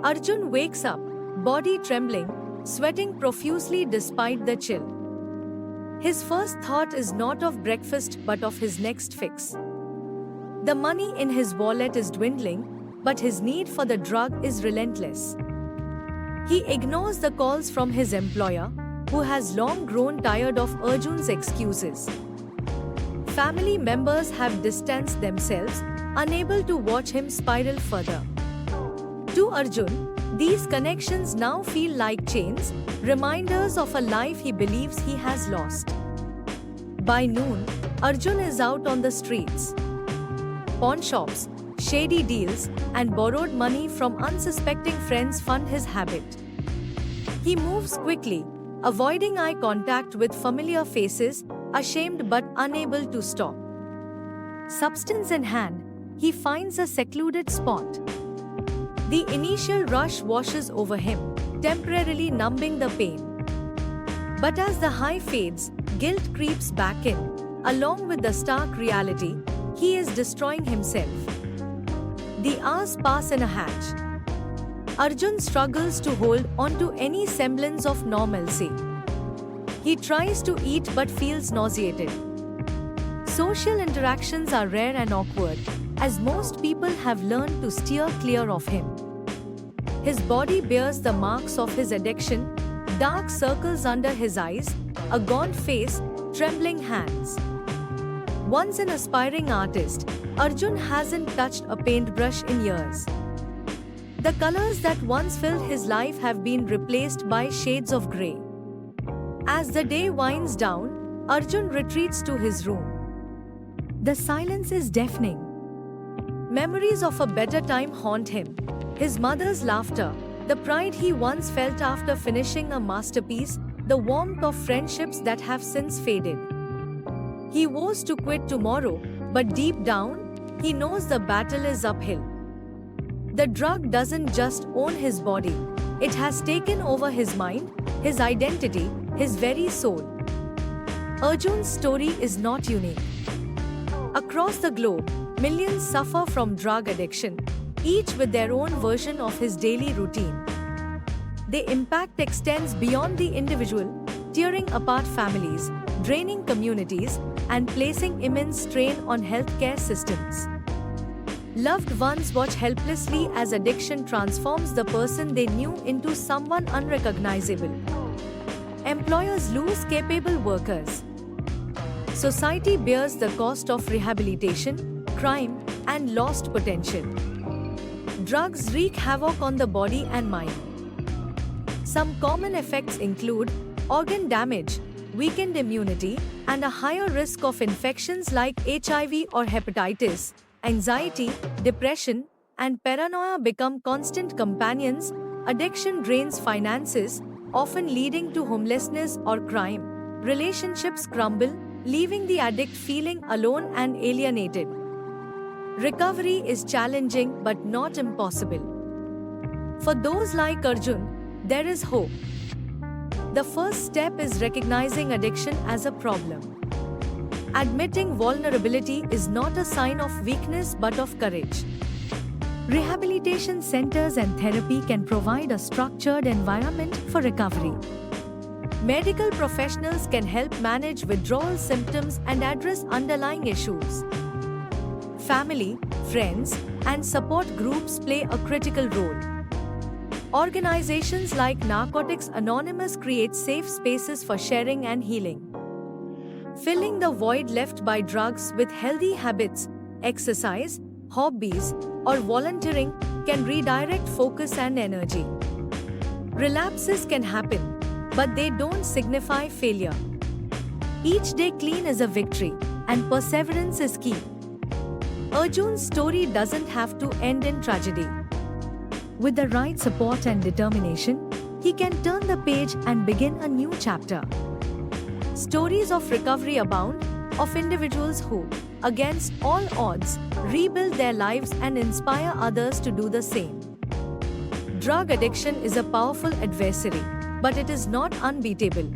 Arjun wakes up, body trembling, sweating profusely despite the chill. His first thought is not of breakfast but of his next fix. The money in his wallet is dwindling, but his need for the drug is relentless. He ignores the calls from his employer, who has long grown tired of Arjun's excuses. Family members have distanced themselves, unable to watch him spiral further. To Arjun, these connections now feel like chains, reminders of a life he believes he has lost. By noon, Arjun is out on the streets. Pawn shops, shady deals, and borrowed money from unsuspecting friends fund his habit. He moves quickly, avoiding eye contact with familiar faces, ashamed but unable to stop. Substance in hand, he finds a secluded spot. The initial rush washes over him, temporarily numbing the pain. But as the high fades, guilt creeps back in, along with the stark reality, he is destroying himself. The hours pass in a hatch. Arjun struggles to hold onto any semblance of normalcy. He tries to eat but feels nauseated. Social interactions are rare and awkward, as most people have learned to steer clear of him. His body bears the marks of his addiction, dark circles under his eyes, a gaunt face, trembling hands. Once an aspiring artist, Arjun hasn't touched a paintbrush in years. The colors that once filled his life have been replaced by shades of grey. As the day winds down, Arjun retreats to his room. The silence is deafening. Memories of a better time haunt him. His mother's laughter, the pride he once felt after finishing a masterpiece, the warmth of friendships that have since faded. He vows to quit tomorrow, but deep down, he knows the battle is uphill. The drug doesn't just own his body, it has taken over his mind, his identity, his very soul. Arjun's story is not unique. Across the globe, millions suffer from drug addiction, each with their own version of his daily routine. The impact extends beyond the individual, tearing apart families, draining communities, and placing immense strain on healthcare systems. Loved ones watch helplessly as addiction transforms the person they knew into someone unrecognizable. Employers lose capable workers. Society bears the cost of rehabilitation, crime, and lost potential. Drugs wreak havoc on the body and mind. Some common effects include organ damage, weakened immunity, and a higher risk of infections like HIV or hepatitis. Anxiety, depression, and paranoia become constant companions. Addiction drains finances, often leading to homelessness or crime. Relationships crumble, leaving the addict feeling alone and alienated. Recovery is challenging but not impossible. For those like Arjun, there is hope. The first step is recognizing addiction as a problem. Admitting vulnerability is not a sign of weakness but of courage. Rehabilitation centers and therapy can provide a structured environment for recovery. Medical professionals can help manage withdrawal symptoms and address underlying issues. Family, friends, and support groups play a critical role. Organizations like Narcotics Anonymous create safe spaces for sharing and healing. Filling the void left by drugs with healthy habits, exercise, hobbies, or volunteering can redirect focus and energy. Relapses can happen, but they don't signify failure. Each day clean is a victory, and perseverance is key. Arjun's story doesn't have to end in tragedy. With the right support and determination, he can turn the page and begin a new chapter. Stories of recovery abound, of individuals who, against all odds, rebuild their lives and inspire others to do the same. Drug addiction is a powerful adversary, but it is not unbeatable.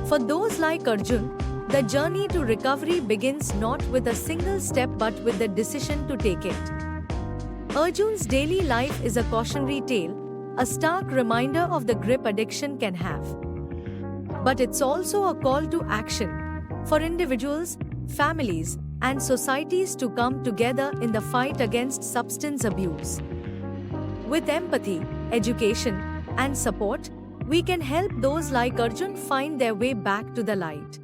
For those like Arjun, the journey to recovery begins not with a single step but with the decision to take it. Arjun's daily life is a cautionary tale, a stark reminder of the grip addiction can have. But it's also a call to action for individuals, families, and societies to come together in the fight against substance abuse. With empathy, education, and support, we can help those like Arjun find their way back to the light.